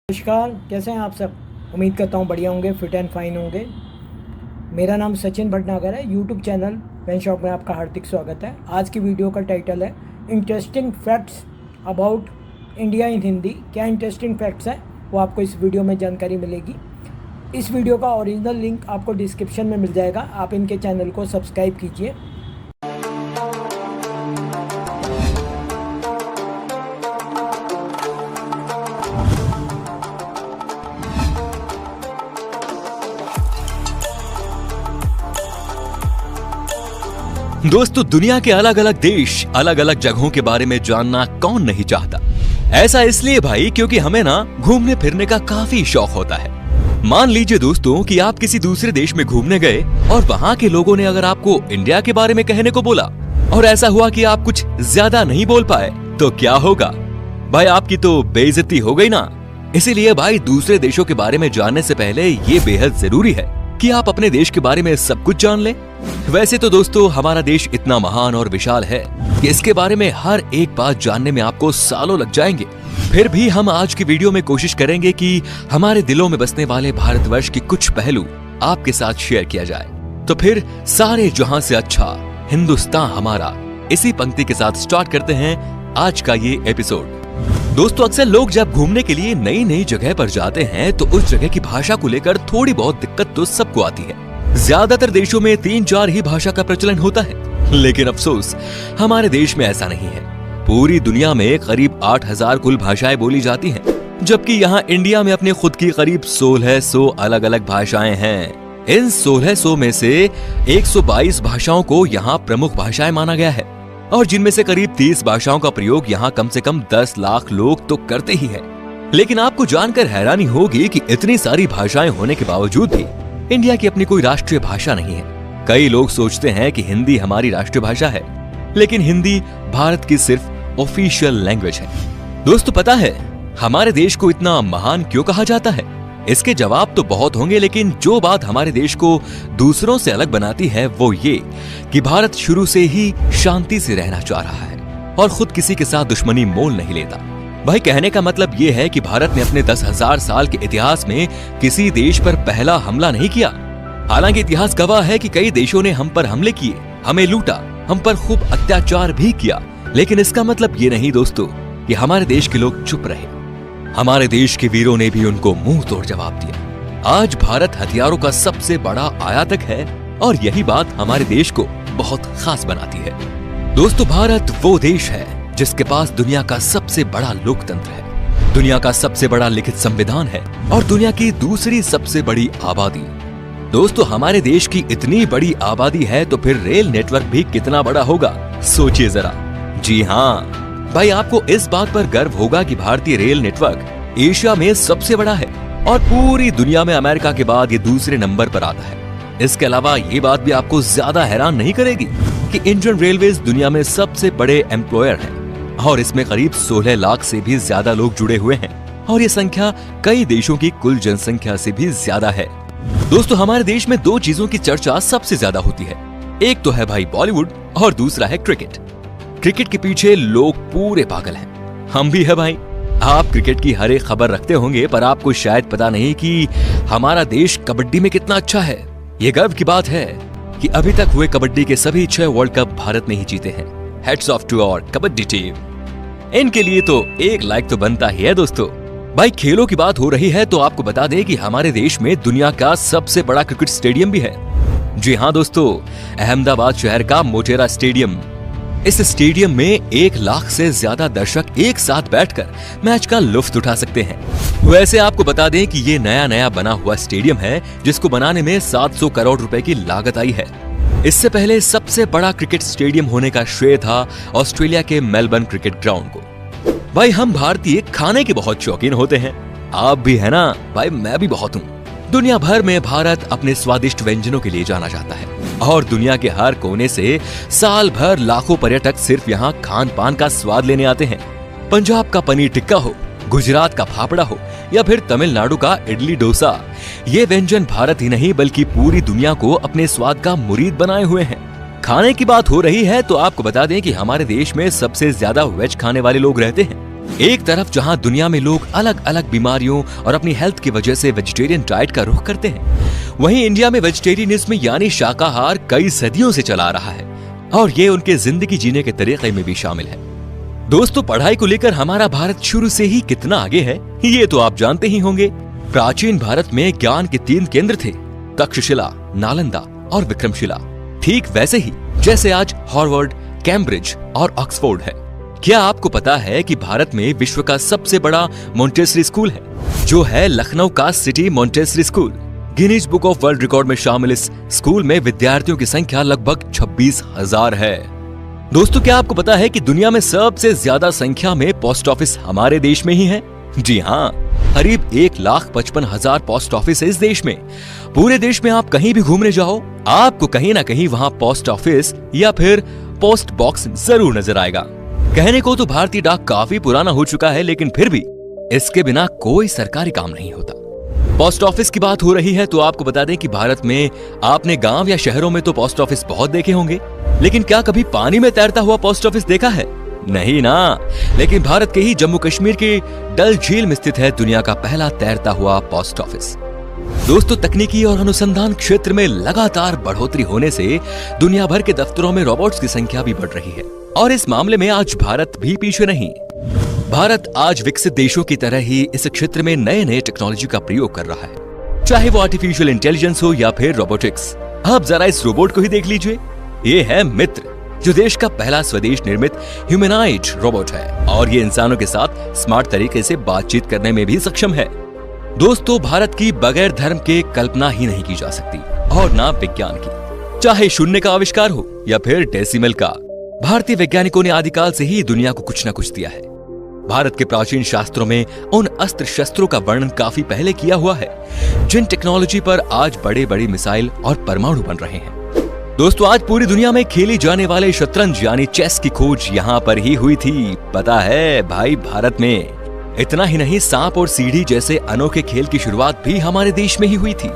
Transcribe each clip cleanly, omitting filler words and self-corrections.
नमस्कार, कैसे हैं आप सब। उम्मीद करता हूँ बढ़िया होंगे, फिट एंड फाइन होंगे। मेरा नाम सचिन भटनागर है। यूट्यूब चैनल पेन शॉप में आपका हार्दिक स्वागत है। आज की वीडियो का टाइटल है interesting facts about India in Hindi. क्या इंटरेस्टिंग फैक्ट्स हैं वो आपको इस वीडियो में जानकारी मिलेगी। इस वीडियो का ओरिजिनल लिंक आपको डिस्क्रिप्शन में मिल जाएगा। आप इनके चैनल को सब्सक्राइब कीजिए। दोस्तों, दुनिया के अलग अलग देश, अलग अलग जगहों के बारे में जानना कौन नहीं चाहता। ऐसा इसलिए भाई क्योंकि हमें ना घूमने फिरने का काफी शौक होता है। मान लीजिए दोस्तों कि आप किसी दूसरे देश में घूमने गए और वहाँ के लोगों ने अगर आपको इंडिया के बारे में कहने को बोला और ऐसा हुआ कि आप कुछ ज्यादा नहीं बोल पाए तो क्या होगा भाई? आपकी तो बेइज्जती हो गई ना। इसीलिए भाई दूसरे देशों के बारे में जानने से पहले ये बेहद जरूरी है कि आप अपने देश के बारे में सब कुछ जान लें। वैसे तो दोस्तों हमारा देश इतना महान और विशाल है कि इसके बारे में हर एक बात जानने में आपको सालों लग जाएंगे। फिर भी हम आज की वीडियो में कोशिश करेंगे कि हमारे दिलों में बसने वाले भारतवर्ष के कुछ पहलू आपके साथ शेयर किया जाए। तो फिर सारे जहां से अच्छा हिंदुस्तान हमारा, इसी पंक्ति के साथ स्टार्ट करते हैं आज का ये एपिसोड। दोस्तों, अक्सर लोग जब घूमने के लिए नई नई जगह पर जाते हैं तो उस जगह की भाषा को लेकर थोड़ी बहुत दिक्कत तो सबको आती है। ज्यादातर देशों में 3-4 ही भाषा का प्रचलन होता है, लेकिन अफसोस हमारे देश में ऐसा नहीं है। पूरी दुनिया में करीब 8,000 कुल भाषाएं बोली जाती हैं, जबकि यहाँ इंडिया में अपने खुद की करीब 1600 अलग अलग भाषाएं हैं। इन 1600 में से 122 भाषाओं को यहाँ प्रमुख भाषाएं माना गया है और जिनमें से करीब 30 भाषाओं का प्रयोग यहाँ कम से कम 10 लाख लोग तो करते ही हैं। लेकिन आपको जानकर हैरानी होगी कि इतनी सारी भाषाएं होने के बावजूद भी इंडिया की अपनी कोई राष्ट्रीय भाषा नहीं है। कई लोग सोचते हैं कि हिंदी हमारी राष्ट्रीय भाषा है, लेकिन हिंदी भारत की सिर्फ ऑफिशियल लैंग्वेज है। दोस्तों, पता है हमारे देश को इतना महान क्यों कहा जाता है? इसके जवाब तो बहुत होंगे, लेकिन जो बात हमारे देश को दूसरों से अलग बनाती है वो ये कि भारत शुरू से ही शांति से रहना चाह रहा है और खुद किसी के साथ दुश्मनी मोल नहीं लेता। भाई, कहने का मतलब ये है कि भारत ने अपने 10,000 साल के इतिहास में किसी देश पर पहला हमला नहीं किया। हालांकि इतिहास गवाह है कि कई देशों ने हम पर हमले किए, हमें लूटा, हम पर खूब अत्याचार भी किया, लेकिन इसका मतलब ये नहीं दोस्तों कि हमारे देश के लोग चुप रहे। हमारे देश के वीरों ने भी उनको मुंह तोड़ जवाब दिया। आज भारत हथियारों का सबसे बड़ा आयातक है और यही बात हमारे देश को बहुत खास बनाती है। दोस्तों, भारत वो देश है जिसके पास दुनिया का सबसे बड़ा लोकतंत्र है, दुनिया का सबसे बड़ा लिखित संविधान है और दुनिया की दूसरी सबसे बड़ी आबादी। दोस्तों, हमारे देश की इतनी बड़ी आबादी है तो फिर रेल नेटवर्क भी कितना बड़ा होगा, सोचिए जरा। जी हाँ भाई, आपको इस बात पर गर्व होगा कि भारतीय रेल नेटवर्क एशिया में सबसे बड़ा है और पूरी दुनिया में अमेरिका के बाद ये दूसरे नंबर पर आता है। इसके अलावा ये बात भी आपको ज्यादा हैरान नहीं करेगी कि इंडियन रेलवेज दुनिया में सबसे बड़े एम्प्लॉयर हैं और इसमें करीब 16 लाख से भी ज्यादा लोग जुड़े हुए हैं और ये संख्या कई देशों की कुल जनसंख्या से भी ज्यादा है। दोस्तों, हमारे देश में 2 चीजों की चर्चा सबसे ज्यादा होती है। एक तो है भाई बॉलीवुड और दूसरा है क्रिकेट। क्रिकेट के पीछे लोग पूरे पागल हैं, हम भी है भाई। आप क्रिकेट की हर एक खबर रखते होंगे, पर आपको शायद पता नहीं कि हमारा देश कबड्डी में कितना अच्छा है। ये गर्व की बात है कि अभी तक हुए कबड्डी के सभी 6 वर्ल्ड कप भारत ने ही जीते हैं। Heads off to our kabaddi team. इनके लिए तो एक लाइक तो बनता ही है। दोस्तों, भाई खेलों की बात हो रही है तो आपको बता दें कि हमारे देश में दुनिया का सबसे बड़ा क्रिकेट स्टेडियम भी है। जी हाँ दोस्तों, अहमदाबाद शहर का मोटेरा स्टेडियम। इस स्टेडियम में 1 लाख से ज्यादा दर्शक एक साथ बैठकर मैच का लुत्फ उठा सकते हैं। वैसे आपको बता दें कि ये नया बना हुआ स्टेडियम है जिसको बनाने में 700 करोड़ रुपए की लागत आई है। इससे पहले सबसे बड़ा क्रिकेट स्टेडियम होने का श्रेय था ऑस्ट्रेलिया के मेलबर्न क्रिकेट ग्राउंड को। भाई, हम भारतीय खाने के बहुत शौकीन होते हैं, आप भी है ना? भाई, मैं भी बहुत हूँ। दुनिया भर में भारत अपने स्वादिष्ट व्यंजनों के लिए जाना जाता है और दुनिया के हर कोने से साल भर लाखों पर्यटक सिर्फ यहाँ खान पान का स्वाद लेने आते हैं। पंजाब का पनीर टिक्का हो, गुजरात का फाफड़ा हो या फिर तमिलनाडु का इडली डोसा, ये व्यंजन भारत ही नहीं बल्कि पूरी दुनिया को अपने स्वाद का मुरीद बनाए हुए हैं। खाने की बात हो रही है तो आपको बता दें कि हमारे देश में सबसे ज्यादा वेज खाने वाले लोग रहते हैं। एक तरफ जहां दुनिया में लोग अलग अलग बीमारियों और अपनी हेल्थ की वजह से वेजिटेरियन डाइट का रुख करते हैं, वहीं इंडिया में वेजिटेरियनिज्म यानी शाकाहार कई सदियों से चला आ रहा है और ये उनके जिंदगी जीने के तरीके में भी शामिल है। दोस्तों, पढ़ाई को लेकर हमारा भारत शुरू से ही कितना आगे है ये तो आप जानते ही होंगे। प्राचीन भारत में ज्ञान के 3 केंद्र थे, तक्षशिला, नालंदा और विक्रमशिला। ठीक वैसे ही जैसे आज हार्वर्ड, कैम्ब्रिज और ऑक्सफोर्ड है। क्या आपको पता है कि भारत में विश्व का सबसे बड़ा मॉन्टेसरी स्कूल है, जो है लखनऊ का city Montessori school. Guinness book of world record में शामिल इस स्कूल में विद्यार्थियों की संख्या लगभग 26,000 है। दोस्तों, क्या आपको पता है कि दुनिया में सबसे ज्यादा संख्या में पोस्ट ऑफिस हमारे देश में ही है? जी हाँ, करीब 1,55,000 पोस्ट ऑफिस है इस देश में। पूरे देश में आप कहीं भी घूमने जाओ, आपको कहीं ना कहीं वहाँ पोस्ट ऑफिस या फिर पोस्ट बॉक्स जरूर नजर आएगा। कहने को तो भारतीय डाक काफी पुराना हो चुका है, लेकिन फिर भी इसके बिना कोई सरकारी काम नहीं होता। पोस्ट ऑफिस की बात हो रही है तो आपको बता दें कि भारत में आपने गांव या शहरों में तो पोस्ट ऑफिस बहुत देखे होंगे, लेकिन क्या कभी पानी में तैरता हुआ पोस्ट ऑफिस देखा है? नहीं ना। लेकिन भारत के ही जम्मू कश्मीर के डल झील में स्थित है दुनिया का पहला तैरता हुआ पोस्ट ऑफिस। दोस्तों, तकनीकी और अनुसंधान क्षेत्र में लगातार बढ़ोतरी होने से दुनिया भर के दफ्तरों में रोबोट्स की संख्या भी बढ़ रही है और इस मामले में आज भारत भी पीछे नहीं। भारत आज विकसित देशों की तरह ही इस क्षेत्र में नए नए टेक्नोलॉजी का प्रयोग कर रहा है, चाहे वो आर्टिफिशियल इंटेलिजेंस हो या फिर रोबोटिक्स। आप जरा इस रोबोट को ही देख लीजिए। ये है मित्र, जो देश का पहला स्वदेश निर्मित ह्यूमनॉइड रोबोट है और ये इंसानों के साथ स्मार्ट तरीके से बातचीत करने में भी सक्षम है। दोस्तों, भारत की बगैर धर्म के कल्पना ही नहीं की जा सकती और ना विज्ञान की। चाहे शून्य का आविष्कार हो या फिर डेसिमल का, भारतीय वैज्ञानिकों ने आदिकाल से ही दुनिया को कुछ न कुछ दिया है। भारत के प्राचीन शास्त्रों में उन अस्त्र शस्त्रों का वर्णन काफी पहले किया हुआ है, जिन टेक्नोलॉजी पर आज बड़े बड़े मिसाइल और परमाणु बन रहे हैं। दोस्तों, आज पूरी दुनिया में खेली जाने वाले शतरंज यानी चेस की खोज यहाँ पर ही हुई थी। पता है भाई, भारत में। इतना ही नहीं, सांप और सीढ़ी जैसे अनोखे खेल की शुरुआत भी हमारे देश में ही हुई थी।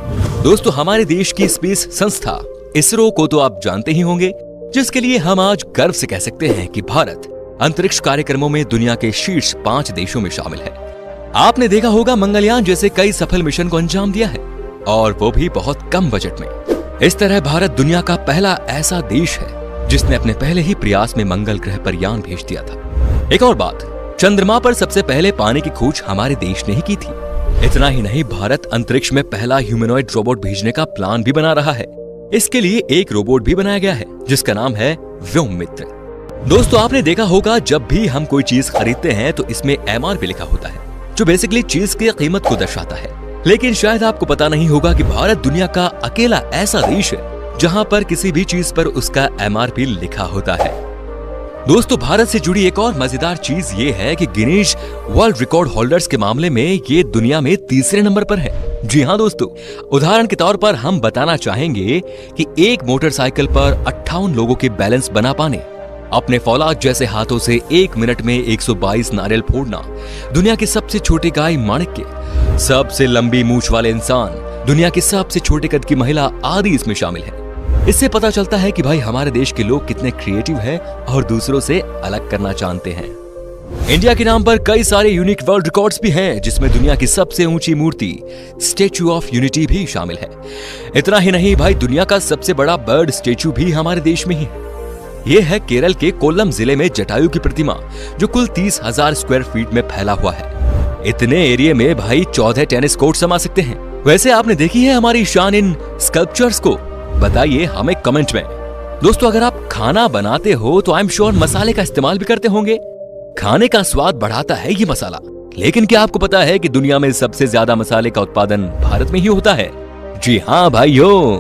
दोस्तों, हमारे देश की स्पेस संस्था इसरो को तो आप जानते ही होंगे, जिसके लिए हम आज गर्व से कह सकते हैं कि भारत अंतरिक्ष कार्यक्रमों में दुनिया के शीर्ष 5 देशों में शामिल है। आपने देखा होगा मंगलयान जैसे कई सफल मिशन को अंजाम दिया है, और वो भी बहुत कम बजट में। इस तरह भारत दुनिया का पहला ऐसा देश है जिसने अपने पहले ही प्रयास में मंगल ग्रह पर यान भेज दिया था। एक और बात, चंद्रमा पर सबसे पहले पानी की खोज हमारे देश ने ही की थी। इतना ही नहीं, भारत अंतरिक्ष में पहला ह्यूमनॉइड रोबोट भेजने का प्लान भी बना रहा है। इसके लिए एक रोबोट भी बनाया गया है जिसका नाम है व्योम मित्र। दोस्तों, आपने देखा होगा जब भी हम कोई चीज खरीदते हैं तो इसमें MRP लिखा होता है, जो बेसिकली चीज की कीमत को दर्शाता है। लेकिन शायद आपको पता नहीं होगा कि भारत दुनिया का अकेला ऐसा देश है जहां पर किसी भी चीज पर उसका MRP लिखा होता है। दोस्तों, भारत से जुड़ी एक और मजेदार चीज ये है कि गिनीज वर्ल्ड रिकॉर्ड होल्डर्स के मामले में ये दुनिया में 3रे नंबर पर है। जी हाँ दोस्तों, उदाहरण के तौर पर हम बताना चाहेंगे कि एक मोटरसाइकिल पर 58 लोगों के बैलेंस बना पाने, अपने फौलाद जैसे हाथों से 1 मिनट में 122 नारियल फोड़ना, दुनिया के सबसे छोटे गाय माणिक्य, सबसे लंबी मूंछ वाले इंसान, दुनिया की सबसे छोटे कद की महिला आदि इसमें शामिल है। इससे पता चलता है कि भाई हमारे देश के लोग कितने क्रिएटिव हैं और दूसरों से अलग करना जानते हैं। इंडिया के नाम पर कई सारे यूनिक वर्ल्ड रिकॉर्ड्स भी हैं, जिसमें दुनिया की सबसे ऊंची मूर्ति स्टैच्यू ऑफ यूनिटी भी शामिल है। इतना ही नहीं भाई, दुनिया का सबसे बड़ा बर्ड स्टैच्यू भी हमारे देश में ही है। ये है केरल के कोल्लम जिले में जटायु की प्रतिमा, जो कुल 30,000 स्क्वायर फीट में फैला हुआ है। इतने एरिया में भाई 14 टेनिस कोर्ट समा सकते हैं। वैसे आपने देखी है हमारी शान इन स्कल्पचर्स को? बताइए हमें कमेंट में। दोस्तों, अगर आप खाना बनाते हो तो आई एम श्योर मसाले का इस्तेमाल भी करते होंगे। खाने का स्वाद बढ़ाता है ये मसाला, लेकिन क्या आपको पता है कि दुनिया में सबसे ज्यादा मसाले का उत्पादन भारत में ही होता है? जी हाँ भाइयों,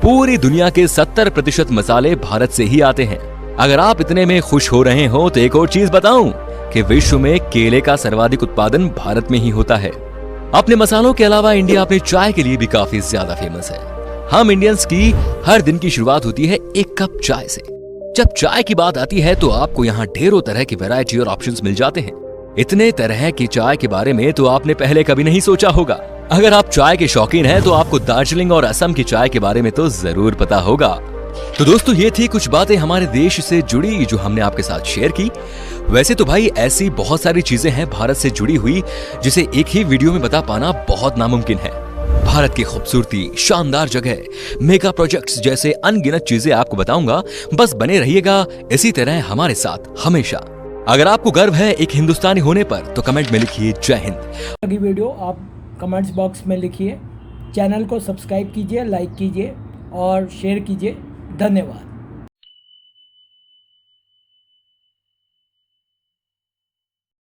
पूरी दुनिया के 70% मसाले भारत से ही आते हैं। अगर आप इतने में खुश हो रहे हो तो एक और चीज बताऊं कि विश्व में केले का सर्वाधिक उत्पादन भारत में ही होता है। अपने मसालों के अलावा इंडिया अपने चाय के लिए भी काफी ज्यादा फेमस है। हम इंडियंस की हर दिन की शुरुआत होती है एक कप चाय से। जब चाय की बात आती है तो आपको यहाँ ढेरों तरह की वैरायटी और ऑप्शंस मिल जाते हैं। इतने तरह की चाय के बारे में तो आपने पहले कभी नहीं सोचा होगा। अगर आप चाय के शौकीन हैं तो आपको दार्जिलिंग और असम की चाय के बारे में तो जरूर पता होगा। तो दोस्तों ये थी कुछ बातें हमारे देश से जुड़ी जो हमने आपके साथ शेयर की। वैसे तो भाई ऐसी बहुत सारी चीजें हैं भारत से जुड़ी हुई जिसे एक ही वीडियो में बता पाना बहुत नामुमकिन है। भारत की खूबसूरती, शानदार जगह, मेगा प्रोजेक्ट्स जैसे अनगिनत चीजें आपको बताऊंगा। बस बने रहिएगा इसी तरह हमारे साथ हमेशा। अगर आपको गर्व है एक हिंदुस्तानी होने पर तो कमेंट में लिखिए जय हिंद। अगली वीडियो आप कमेंट्स बॉक्स में लिखिए। चैनल को सब्सक्राइब कीजिए, लाइक कीजिए और शेयर कीजिए। धन्यवाद।